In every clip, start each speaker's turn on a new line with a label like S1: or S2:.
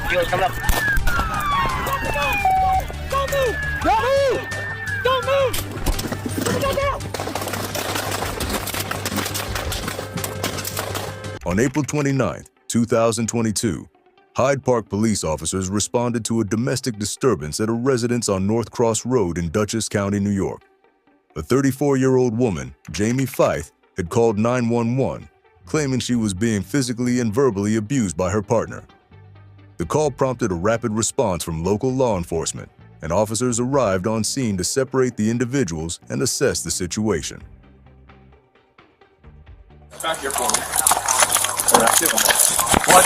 S1: Fuel's coming up.
S2: Don't move! Don't move! Don't move! Put the gun down!
S3: On April 29, 2022, Hyde Park police officers responded to a domestic disturbance at a residence on North Cross Road in Dutchess County, New York. A 34-year-old woman, Jamie Fife, had called 911, claiming she was being physically and verbally abused by her partner. The call prompted a rapid response from local law enforcement, and officers arrived on scene to separate the individuals and assess the situation.
S4: Back here for me.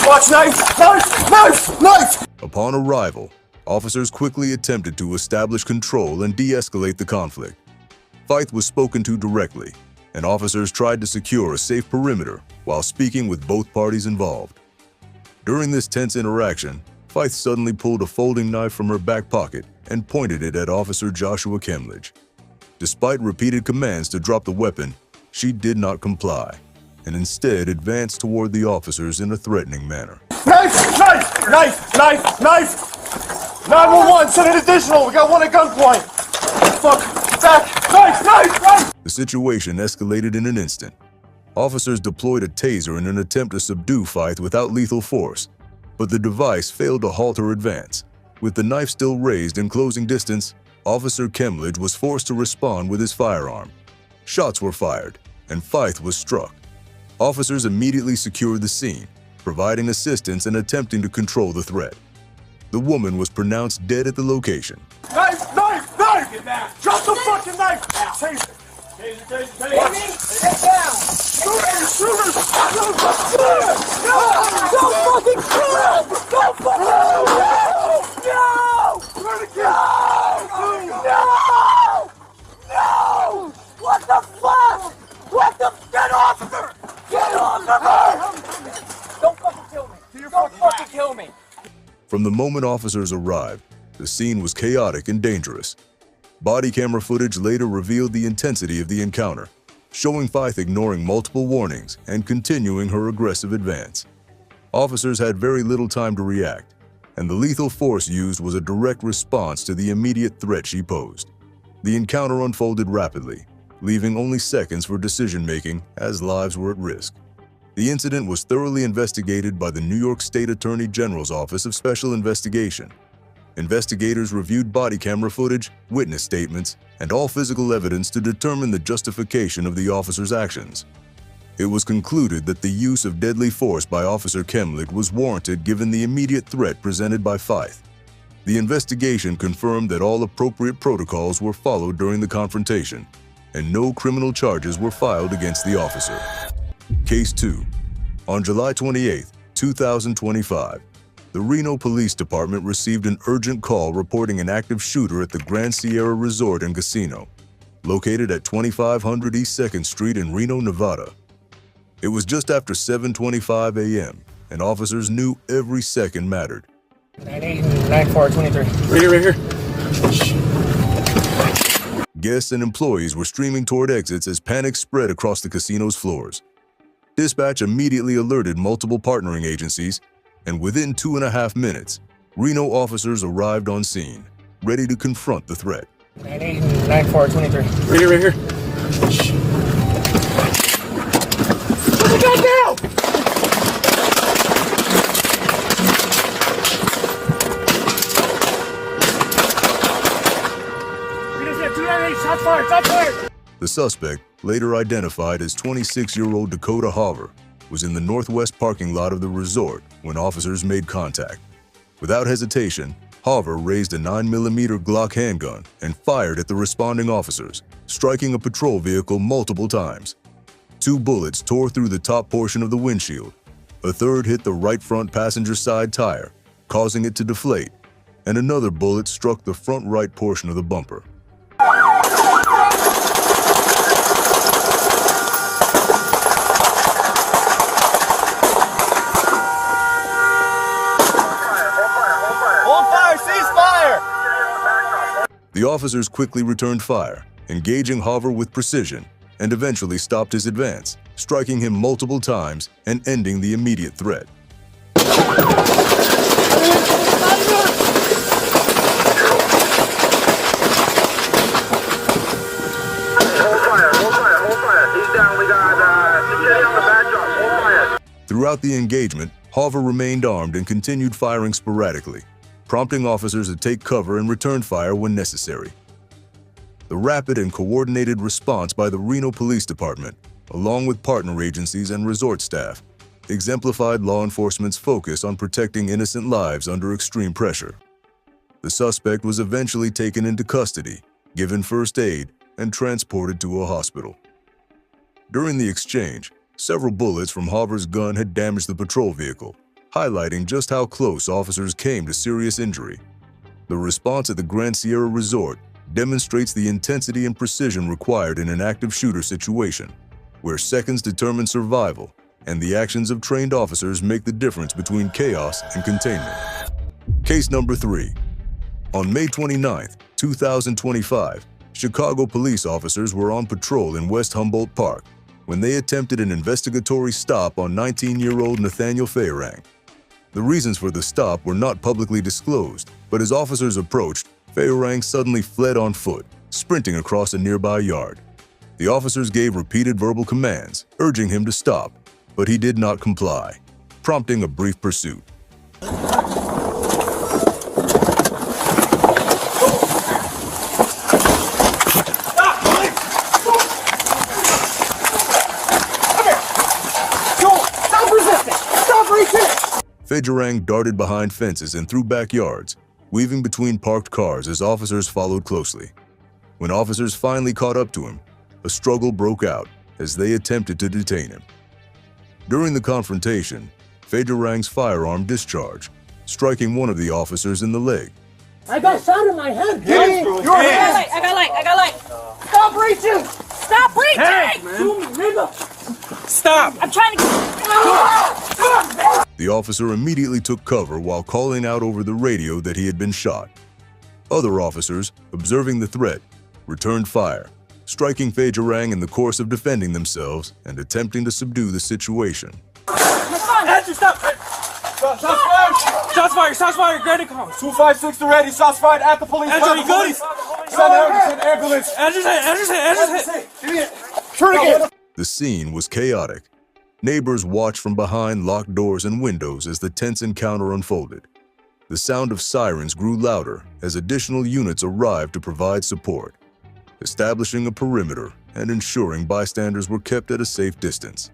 S4: Watch, knife!
S3: Upon arrival, officers quickly attempted to establish control and de-escalate the conflict. Fife was spoken to directly, and officers tried to secure a safe perimeter while speaking with both parties involved. During this tense interaction, Fife suddenly pulled a folding knife from her back pocket and pointed it at Officer Joshua Kemledge. Despite repeated commands to drop the weapon, she did not comply, and instead advanced toward the officers in a threatening manner.
S4: Knife! 911, send an additional. We got one at gunpoint. Fuck, back! Knife!
S3: The situation escalated in an instant. Officers deployed a taser in an attempt to subdue Fife without lethal force, but the device failed to halt her advance. With the knife still raised in closing distance, Officer Kemledge was forced to respond with his firearm. Shots were fired, and Fife was struck. Officers immediately secured the scene, providing assistance and attempting to control the threat. The woman was pronounced dead at the location.
S4: Knife! Get back! Drop the fucking knife! Taser! Get down! Shooters! Don't fucking kill him! Don't fucking No! What the fuck? Get off her! Get off her!
S2: Don't fucking kill me! Don't fucking kill me!
S3: From the moment officers arrived, the scene was chaotic and dangerous. Body camera footage later revealed the intensity of the encounter, showing Fife ignoring multiple warnings and continuing her aggressive advance. Officers had very little time to react, and the lethal force used was a direct response to the immediate threat she posed. The encounter unfolded rapidly, leaving only seconds for decision-making as lives were at risk. The incident was thoroughly investigated by the New York State Attorney General's Office of Special Investigation. Investigators reviewed body camera footage, witness statements, and all physical evidence to determine the justification of the officer's actions. It was concluded that the use of deadly force by Officer Kemledge was warranted given the immediate threat presented by Fife. The investigation confirmed that all appropriate protocols were followed during the confrontation, and no criminal charges were filed against the officer. Case 2. On July 28, 2025, the Reno Police Department received an urgent call reporting an active shooter at the Grand Sierra Resort and Casino, located at 2500 East 2nd Street in Reno, Nevada. It was just after 7:25 a.m., and officers knew every second mattered.
S2: 989423.
S4: Right here.
S3: Guests and employees were streaming toward exits as panic spread across the casino's floors. Dispatch immediately alerted multiple partnering agencies, and within 2.5 minutes, Reno officers arrived on scene, ready to confront the threat.
S2: 989423.
S4: Right here. Put the gun down!
S2: Shots fired!
S3: The suspect, later identified as 26-year-old Dakota Hoover, was in the northwest parking lot of the resort when officers made contact. Without hesitation, Hoover raised a 9mm Glock handgun and fired at the responding officers, striking a patrol vehicle multiple times. 2 bullets tore through the top portion of the windshield. A third hit the right front passenger side tire, causing it to deflate, and another bullet struck the front right portion of the bumper. The officers quickly returned fire, engaging Hoover with precision, and eventually stopped his advance, striking him multiple times and ending the immediate threat. Throughout the engagement, Hoover remained armed and continued firing sporadically, prompting officers to take cover and return fire when necessary. The rapid and coordinated response by the Reno Police Department, along with partner agencies and resort staff, exemplified law enforcement's focus on protecting innocent lives under extreme pressure. The suspect was eventually taken into custody, given first aid, and transported to a hospital. During the exchange, several bullets from Hoover's gun had damaged the patrol vehicle, highlighting just how close officers came to serious injury. The response at the Grand Sierra Resort demonstrates the intensity and precision required in an active shooter situation, where seconds determine survival and the actions of trained officers make the difference between chaos and containment. Case number 3. On May 29, 2025, Chicago police officers were on patrol in West Humboldt Park when they attempted an investigatory stop on 19-year-old Nathaniel Feierang. The reasons for the stop were not publicly disclosed, but as officers approached, Feierang suddenly fled on foot, sprinting across a nearby yard. The officers gave repeated verbal commands, urging him to stop, but he did not comply, prompting a brief pursuit. Feierang darted behind fences and through backyards, weaving between parked cars as officers followed closely. When officers finally caught up to him, a struggle broke out as they attempted to detain him. During the confrontation, Feierang's firearm discharged, striking one of the officers in the leg.
S2: I got shot in my head,
S4: Hey,
S2: dude.
S4: your
S1: I
S4: hands.
S1: got light.
S2: Stop reaching.
S1: Stop reaching!
S2: Stop.
S1: I'm trying to...
S3: The officer immediately took cover while calling out over the radio that he had been shot. Other officers, observing the threat, returned fire, striking Feierang in the course of defending themselves and attempting to subdue the situation.
S2: Andrew, stop. Shots fired. Granted call.
S4: 256 to ready. Shots fired at the police.
S2: Andrew, you good?
S4: Send ambulance.
S2: Andrew's hit.
S4: Give me it. Turn again.
S3: The scene was chaotic. Neighbors watched from behind locked doors and windows as the tense encounter unfolded. The sound of sirens grew louder as additional units arrived to provide support, establishing a perimeter and ensuring bystanders were kept at a safe distance.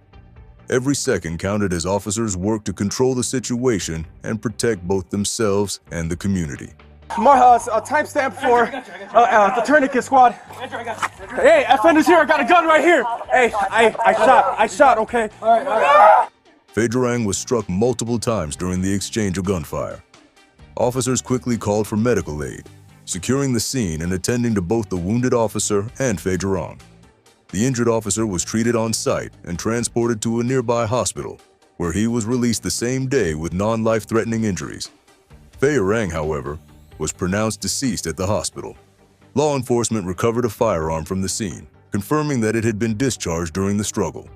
S3: Every second counted as officers worked to control the situation and protect both themselves and the community.
S4: Timestamp for the tourniquet squad. Hey, FN's here. I got a gun right here. Hey, I shot. Okay. All right.
S3: Feierang was struck multiple times during the exchange of gunfire. Officers quickly called for medical aid, securing the scene and attending to both the wounded officer and Feierang. The injured officer was treated on site and transported to a nearby hospital, where he was released the same day with non-life-threatening injuries. Feierang, however, was pronounced deceased at the hospital. Law enforcement recovered a firearm from the scene, confirming that it had been discharged during the struggle.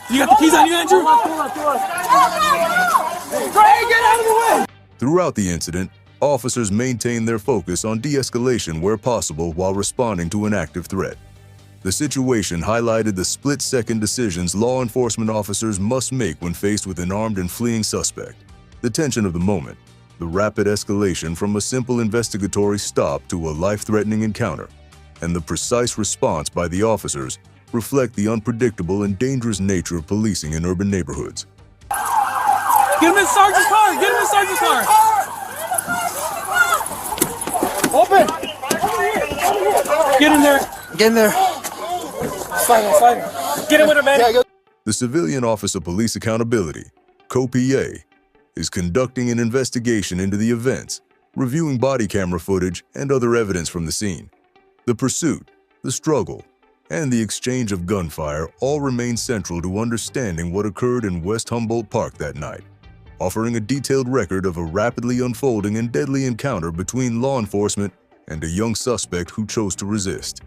S2: You got the keys on you, Andrew?
S3: Throughout the incident, officers maintained their focus on de-escalation where possible while responding to an active threat. The situation highlighted the split-second decisions law enforcement officers must make when faced with an armed and fleeing suspect. The tension of the moment, the rapid escalation from a simple investigatory stop to a life-threatening encounter, and the precise response by the officers reflect the unpredictable and dangerous nature of policing in urban neighborhoods.
S2: Get him in Sergeant's car.
S4: Open.
S2: Get in there. Slide. Get in with him, man.
S3: The Civilian Office of Police Accountability, COPA, is conducting an investigation into the events, reviewing body camera footage and other evidence from the scene. The pursuit, the struggle, and the exchange of gunfire all remain central to understanding what occurred in West Humboldt Park that night, offering a detailed record of a rapidly unfolding and deadly encounter between law enforcement and a young suspect who chose to resist.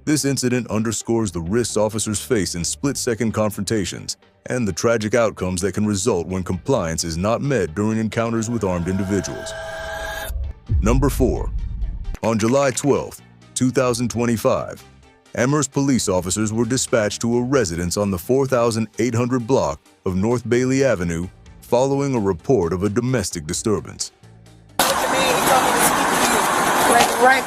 S3: This incident underscores the risks officers face in split-second confrontations and the tragic outcomes that can result when compliance is not met during encounters with armed individuals. Number 4. On July 12, 2025, Amherst police officers were dispatched to a residence on the 4800 block of North Bailey Avenue following a report of a domestic disturbance.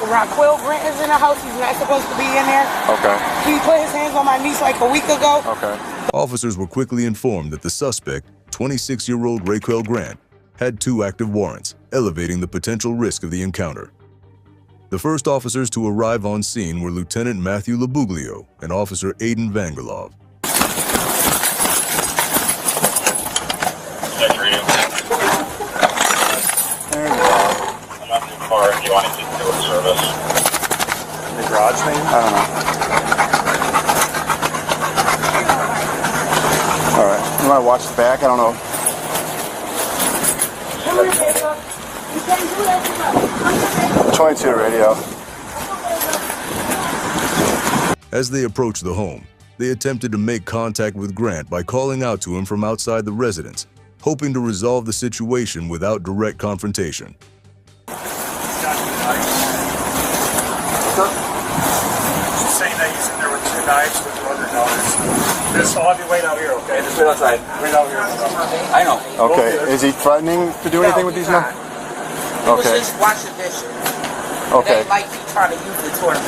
S1: Raquel Grant is in the house. He's not supposed to be in there.
S4: Okay.
S1: He put his hands on my niece like a week ago.
S4: Okay.
S3: Officers were quickly informed that the suspect, 26-year-old Raquel Grant, had 2 active warrants, elevating the potential risk of the encounter. The first officers to arrive on scene were Lieutenant Matthew Labuglio and Officer Aiden Vangelov.
S5: There you go. I'm not too far if you want to keep doing service.
S4: The garage thing? I don't know. Alright. You want to watch the back? I don't know. 22 radio.
S3: As they approached the home, they attempted to make contact with Grant by calling out to him from outside the residence, hoping to resolve the situation without direct confrontation.
S6: She's saying that he's in there with 2 knives with 2 other daughters. I'll have you wait out here, okay? Just wait outside. Wait out here.
S1: I know.
S4: Okay. Is he threatening to do anything with these men?
S1: He was just washing dishes.
S4: Okay.
S1: They might be trying to use the toilet.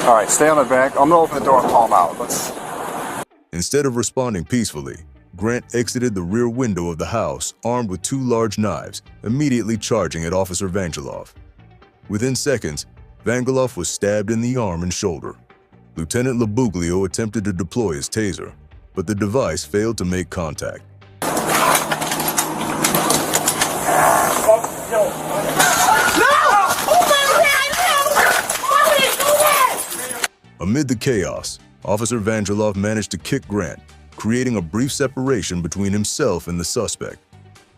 S4: All right. Stay on the back. I'm going to open the door and call him out.
S3: Instead of responding peacefully, Grant exited the rear window of the house armed with 2 large knives, immediately charging at Officer Vangelov. Within seconds, Vangelov was stabbed in the arm and shoulder. Lieutenant Labuglio attempted to deploy his taser, but the device failed to make contact. Amid the chaos, Officer Vangelov managed to kick Grant, creating a brief separation between himself and the suspect.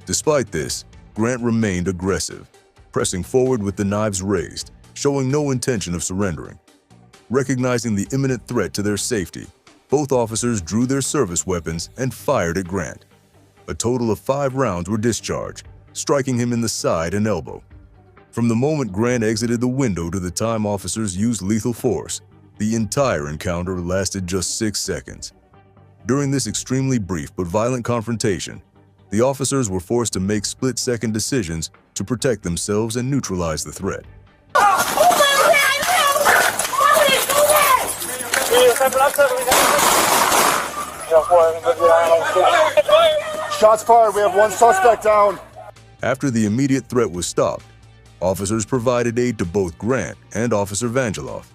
S3: Despite this, Grant remained aggressive, pressing forward with the knives raised, showing no intention of surrendering. Recognizing the imminent threat to their safety, both officers drew their service weapons and fired at Grant. A total of 5 rounds were discharged, striking him in the side and elbow. From the moment Grant exited the window to the time officers used lethal force, the entire encounter lasted just 6 seconds. During this extremely brief but violent confrontation, the officers were forced to make split-second decisions to protect themselves and neutralize the threat.
S4: Shots fired. We have 1 suspect down.
S3: After the immediate threat was stopped, officers provided aid to both Grant and Officer Vangelov.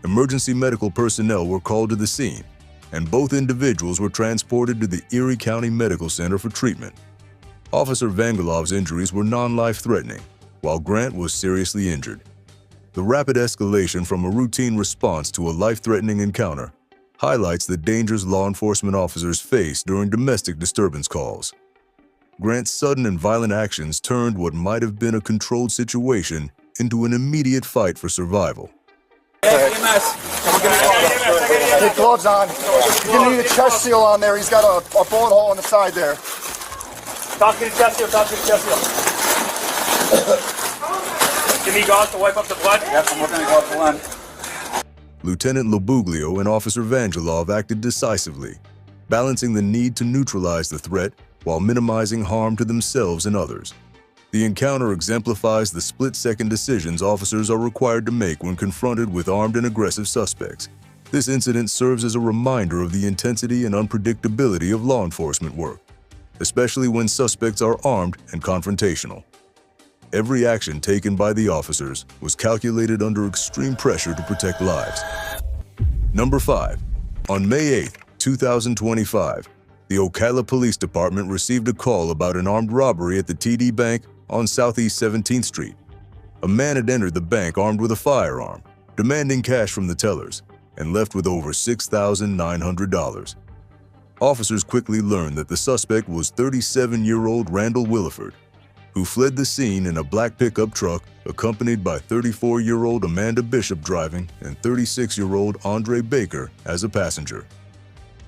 S3: Emergency medical personnel were called to the scene, and both individuals were transported to the Erie County Medical Center for treatment. Officer Vangelov's injuries were non-life-threatening, while Grant was seriously injured. The rapid escalation from a routine response to a life-threatening encounter highlights the dangers law enforcement officers face during domestic disturbance calls. Grant's sudden and violent actions turned what might have been a controlled situation into an immediate fight for survival.
S4: Take gloves on. You're going to need a chest seal on there. He's got a bullet hole on the side there.
S6: Talk to the chest seal, talk to the chest seal. Give me gauze to wipe up the blood?
S5: Yep, I'm looking to go up the line.
S3: Lieutenant Labuglio and Officer Vangelov acted decisively, balancing the need to neutralize the threat while minimizing harm to themselves and others. The encounter exemplifies the split-second decisions officers are required to make when confronted with armed and aggressive suspects. This incident serves as a reminder of the intensity and unpredictability of law enforcement work, especially when suspects are armed and confrontational. Every action taken by the officers was calculated under extreme pressure to protect lives. Number 5. On May 8, 2025, the Ocala Police Department received a call about an armed robbery at the TD Bank on Southeast 17th Street. A man had entered the bank armed with a firearm, demanding cash from the tellers, and left with over $6,900. Officers quickly learned that the suspect was 37-year-old Randall Williford, who fled the scene in a black pickup truck accompanied by 34-year-old Amanda Bishop driving and 36-year-old Andre Baker as a passenger.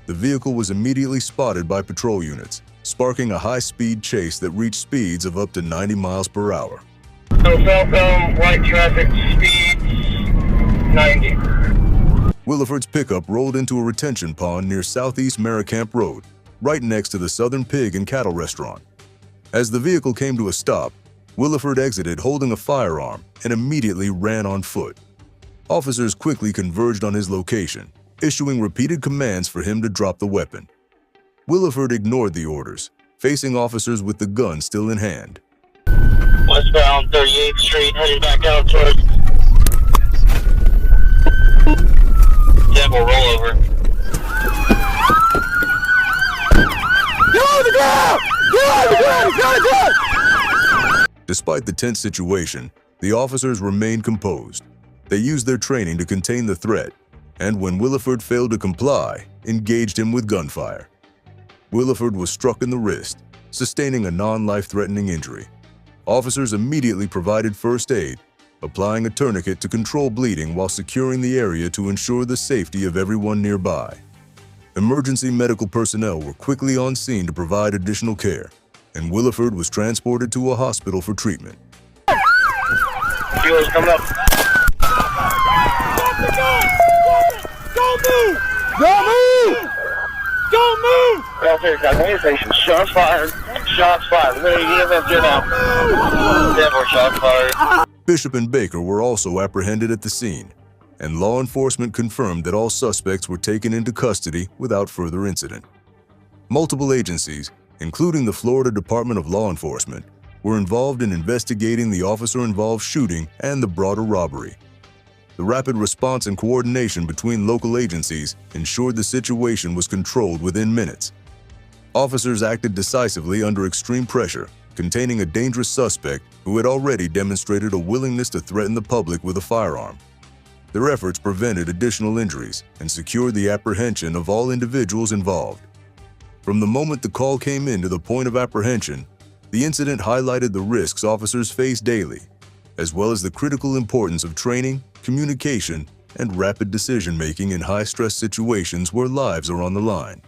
S3: The vehicle was immediately spotted by patrol units, sparking a high-speed chase that reached speeds of up to 90 miles per hour.
S5: So cell phone, white traffic, speeds 90.
S3: Williford's pickup rolled into a retention pond near Southeast Maricamp Road, right next to the Southern Pig and Cattle Restaurant. As the vehicle came to a stop, Williford exited holding a firearm and immediately ran on foot. Officers quickly converged on his location, issuing repeated commands for him to drop the weapon. Williford ignored the orders, facing officers with the gun still in hand.
S5: Westbound 38th Street, heading back out towards Temple rollover.
S2: Get on the ground! Get on the ground! Get on the ground!
S3: Despite the tense situation, the officers remained composed. They used their training to contain the threat, and when Williford failed to comply, engaged him with gunfire. Williford was struck in the wrist, sustaining a non-life-threatening injury. Officers immediately provided first aid, applying a tourniquet to control bleeding while securing the area to ensure the safety of everyone nearby. Emergency medical personnel were quickly on scene to provide additional care, and Williford was transported to a hospital for treatment.
S5: Fuel's coming up.
S2: Drop the gun! Drop it! Don't move! Don't move! Don't move!
S5: Well, here, got one station. Shots fired. Shots fired. We're going to get here now. Denver, shots fired.
S3: Bishop and Baker were also apprehended at the scene, and law enforcement confirmed that all suspects were taken into custody without further incident. Multiple agencies, including the Florida Department of Law Enforcement, were involved in investigating the officer-involved shooting and the broader robbery. The rapid response and coordination between local agencies ensured the situation was controlled within minutes. Officers acted decisively under extreme pressure, containing a dangerous suspect who had already demonstrated a willingness to threaten the public with a firearm. Their efforts prevented additional injuries and secured the apprehension of all individuals involved. From the moment the call came in to the point of apprehension, the incident highlighted the risks officers face daily, as well as the critical importance of training, communication, and rapid decision-making in high-stress situations where lives are on the line.